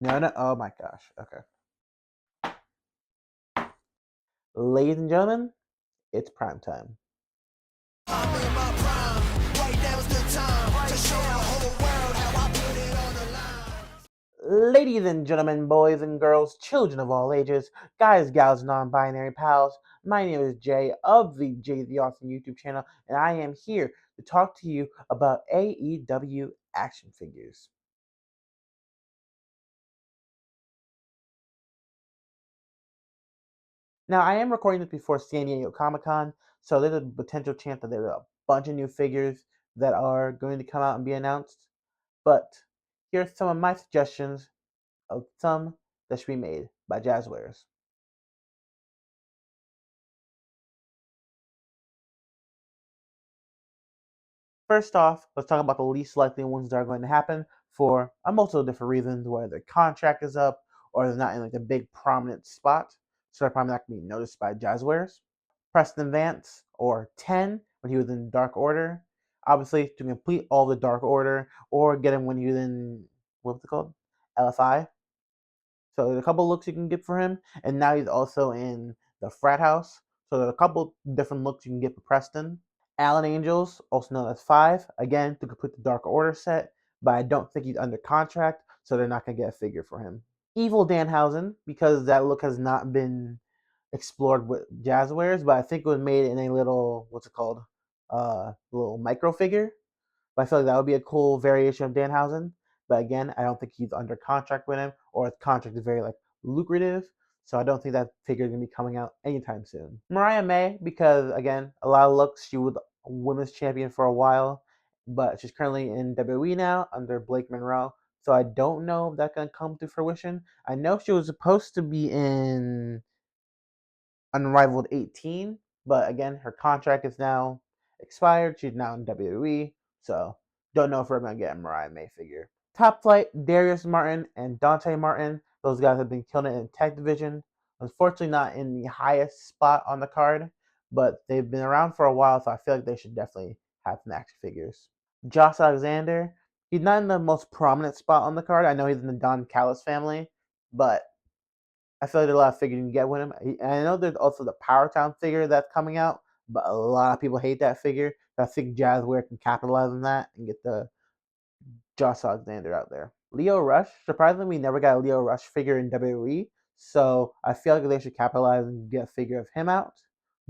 No, no. Oh my gosh. Okay. Ladies and gentlemen, it's prime time. Ladies and gentlemen, boys and girls, children of all ages, guys, gals, non-binary pals, my name is Jay of the Jay the Awesome YouTube channel, and I am here to talk to you about AEW action figures. Now, I am recording this before San Diego Comic-Con, so there's a potential chance that there are a bunch of new figures that are going to come out and be announced. But here's some of my suggestions of some that should be made by Jazwares. First off, let's talk about the least likely ones that are going to happen for a multiple different reasons, whether their contract is up or they're not in like a big prominent spot, so they're probably not going to be noticed by Jazwares. Preston Vance, or 10, when he was in Dark Order. Obviously, to complete all the Dark Order, or get him when he was in, what's it called? LFI. So there's a couple looks you can get for him, and now he's also in the Frat House. So there's a couple different looks you can get for Preston. Alan Angels, also known as 5, again, to complete the Dark Order set, but I don't think he's under contract, so they're not going to get a figure for him. Evil Danhausen, because that look has not been explored with Jazwares, but I think it was made in a little, what's it called? Little micro figure. But I feel like that would be a cool variation of Danhausen. But again, I don't think he's under contract with him, or his contract is very like lucrative. So I don't think that figure is gonna be coming out anytime soon. Mariah May, because again, a lot of looks. She was a women's champion for a while, but she's currently in WWE now under Blake Monroe. So I don't know if that's gonna come to fruition. I know she was supposed to be in Unrivaled 18, but again, her contract is now expired. She's now in WWE, so don't know if we're going to get a Mariah May figure. Top Flight, Darius Martin and Dante Martin. Those guys have been killing it in tech division. Unfortunately, not in the highest spot on the card, but they've been around for a while, so I feel like they should definitely have some action figures. Josh Alexander, he's not in the most prominent spot on the card. I know he's in the Don Callis family, but I feel like there's a lot of figures you can get with him. And I know there's also the Power Town figure that's coming out, but a lot of people hate that figure. So I think Jazzware can capitalize on that and get the Josh Alexander out there. Leo Rush, surprisingly, we never got a Leo Rush figure in WWE, so I feel like they should capitalize and get a figure of him out.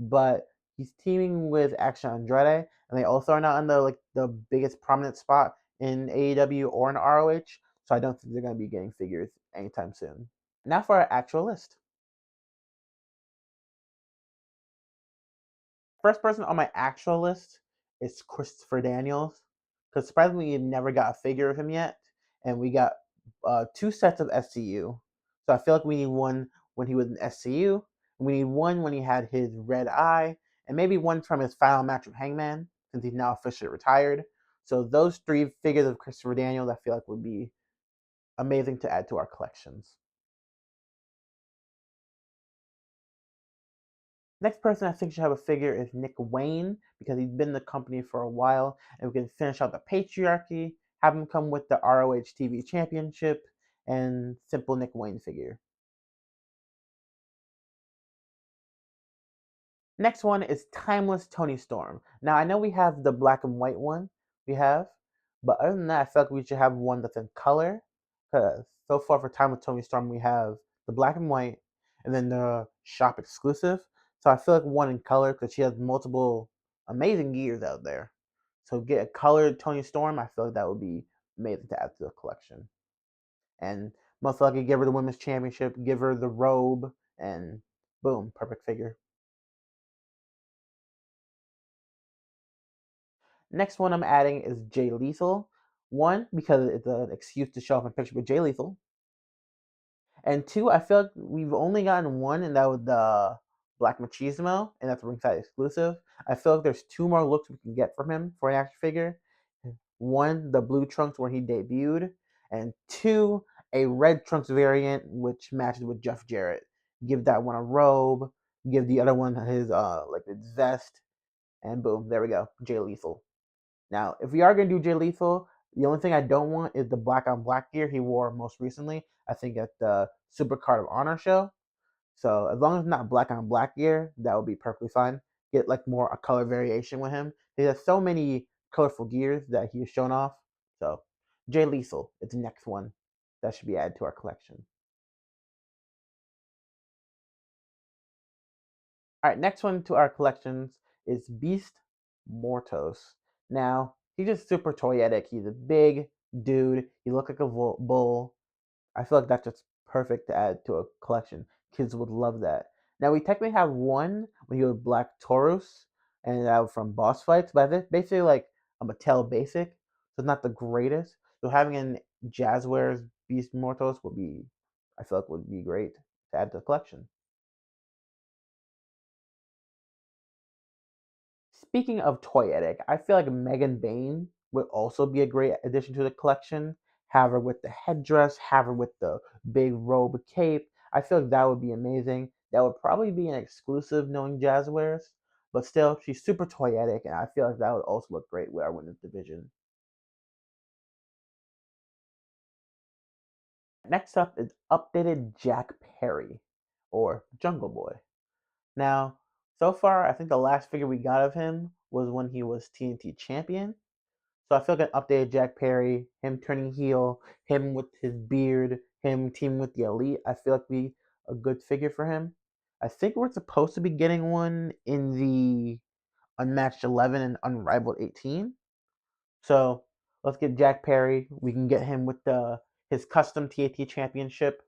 But he's teaming with Action Andrade, and they also are not in the biggest prominent spot in AEW or in ROH, so I don't think they're going to be getting figures anytime soon. Now for our actual list. First person on my actual list is Christopher Daniels, because surprisingly, we never got a figure of him yet, and we got two sets of SCU. So I feel like we need one when he was in SCU, and we need one when he had his red eye, and maybe one from his final match with Hangman, since he's now officially retired. So those three figures of Christopher Daniels, I feel like would be amazing to add to our collections. Next person I think should have a figure is Nick Wayne, because he's been in the company for a while, and we can finish out the patriarchy, have him come with the ROH TV Championship, and simple Nick Wayne figure. Next one is Timeless Tony Storm. Now I know we have the black and white one but other than that, I feel like we should have one that's in color. Because so far for Timeless Tony Storm, we have the black and white, and then the shop exclusive. So I feel like one in color because she has multiple amazing gears out there. So get a colored Tony Storm, I feel like that would be amazing to add to the collection. And most likely give her the women's championship, give her the robe, and boom, perfect figure. Next one I'm adding is Jay Lethal. One, because it's an excuse to show off a picture with Jay Lethal. And two, I feel like we've only gotten one, and that was the Black Machismo, and that's a ringside exclusive. I feel like there's two more looks we can get from him for an action figure. One, the blue trunks where he debuted, and two, a red trunks variant which matches with Jeff Jarrett. Give that one a robe, give the other one his like his vest, and boom, there we go, Jay Lethal. Now, if we are gonna do Jay Lethal, The only thing I don't want is the black on black gear he wore most recently, I think at the Super Card of Honor show. So as long as it's not black on black gear, that would be perfectly fine. Get like more a color variation with him. He has so many colorful gears that he's shown off. So Jay Lethal is the next one that should be added to our collection. All right, next one to our collections is Beast Mortos. Now he's just super toyetic. He's a big dude. He looks like a bull. I feel like that's just perfect to add to a collection. Kids would love that. Now we technically have one when he was Black Taurus and from Boss Fights, but it's basically like a Mattel basic, so it's not the greatest. So having an Jazwares Beast Mortos would be, I feel like would be great to add to the collection. Speaking of toyetic, I feel like Megan Bain would also be a great addition to the collection. Have her with the headdress, have her with the big robe cape. I feel like that would be amazing. That would probably be an exclusive knowing Jazwares, but still, she's super toyetic, and I feel like that would also look great with our women's division. Next up is updated Jack Perry, or Jungle Boy. Now, so far, I think the last figure we got of him was when he was TNT champion. So I feel like an updated Jack Perry, him turning heel, him with his beard, him teaming with the Elite, I feel like be a good figure for him. I think we're supposed to be getting one in the Unmatched 11 and Unrivaled 18. So let's get Jack Perry. We can get him with his custom TAT championship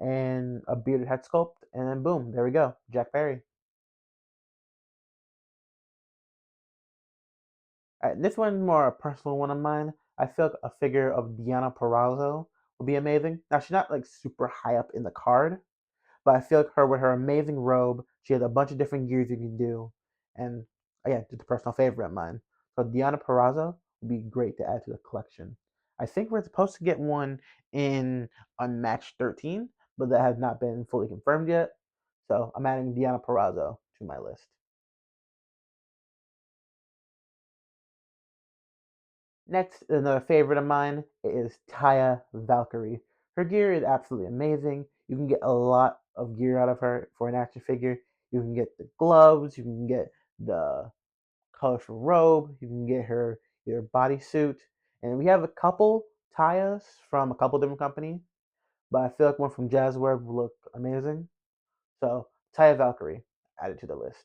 and a bearded head sculpt, and then boom, there we go, Jack Perry. This one's more a personal one of mine. I feel like a figure of Diana Perazzo would be amazing. Now she's not like super high up in the card, but I feel like her with her amazing robe, she has a bunch of different gears you can do, and again, just a personal favorite of mine. So Diana Perazzo would be great to add to the collection. I think we're supposed to get one in Unmatched 13, but that has not been fully confirmed yet. So I'm adding Diana Perazzo to my list. Next, another favorite of mine is Taya Valkyrie. Her gear is absolutely amazing. You can get a lot of gear out of her for an action figure. You can get the gloves, you can get the colorful robe, you can get her your bodysuit, and we have a couple Tayas from a couple different companies, but I feel like one from Jazwares will look amazing. So Taya Valkyrie added to the list.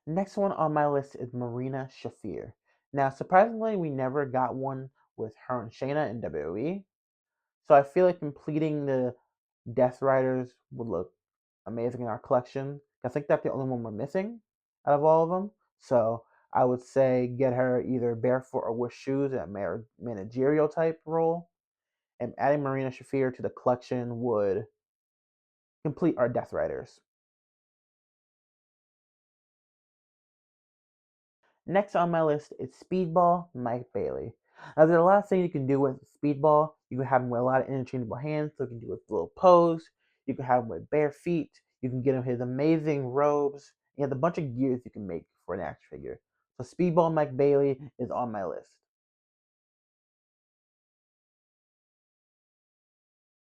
Next one on my list is Marina Shafir. Now, surprisingly, we never got one with her and Shayna in WWE. So I feel like completing the Death Riders would look amazing in our collection. I think that's the only one we're missing out of all of them. So I would say get her either barefoot or with shoes in a managerial type role. And adding Marina Shafir to the collection would complete our Death Riders. Next on my list is Speedball Mike Bailey. Now, there's a lot of things you can do with Speedball. You can have him with a lot of interchangeable hands, so you can do a little pose. You can have him with bare feet. You can get him his amazing robes. You have a bunch of gears you can make for an action figure. So Speedball Mike Bailey is on my list.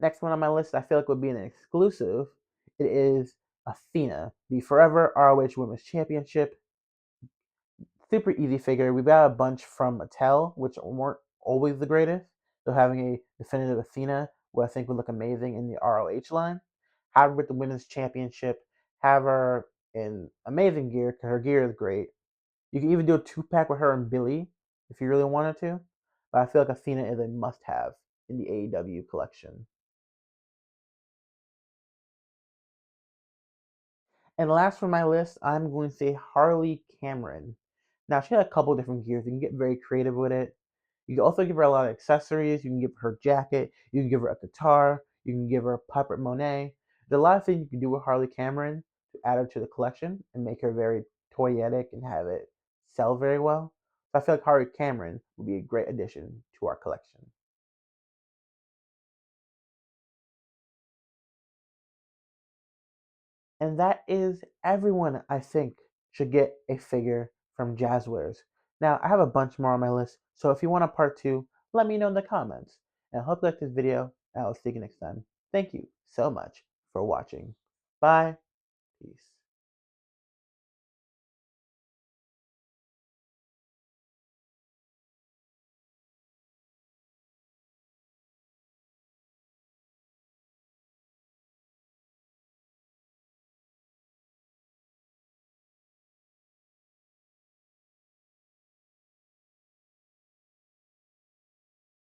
Next one on my list, I feel like would be an exclusive. It is Athena, the Forever ROH Women's Championship. Super easy figure. We've got a bunch from Mattel, which weren't always the greatest. So having a definitive Athena, what I think would look amazing in the ROH line. Have her with the women's championship. Have her in amazing gear because her gear is great. You can even do a 2-pack with her and Billy if you really wanted to. But I feel like Athena is a must-have in the AEW collection. And last for my list, I'm going to say Harley Cameron. Now, she had a couple different gears. You can get very creative with it. You can also give her a lot of accessories. You can give her a jacket. You can give her a guitar. You can give her a puppet Monet. There's a lot of things you can do with Harley Cameron to add her to the collection and make her very toyetic and have it sell very well. So I feel like Harley Cameron would be a great addition to our collection. And that is everyone, I think, should get a figure from Jazwares. Now, I have a bunch more on my list, so if you want a part 2, let me know in the comments. And I hope you liked this video, and I'll see you next time. Thank you so much for watching. Bye.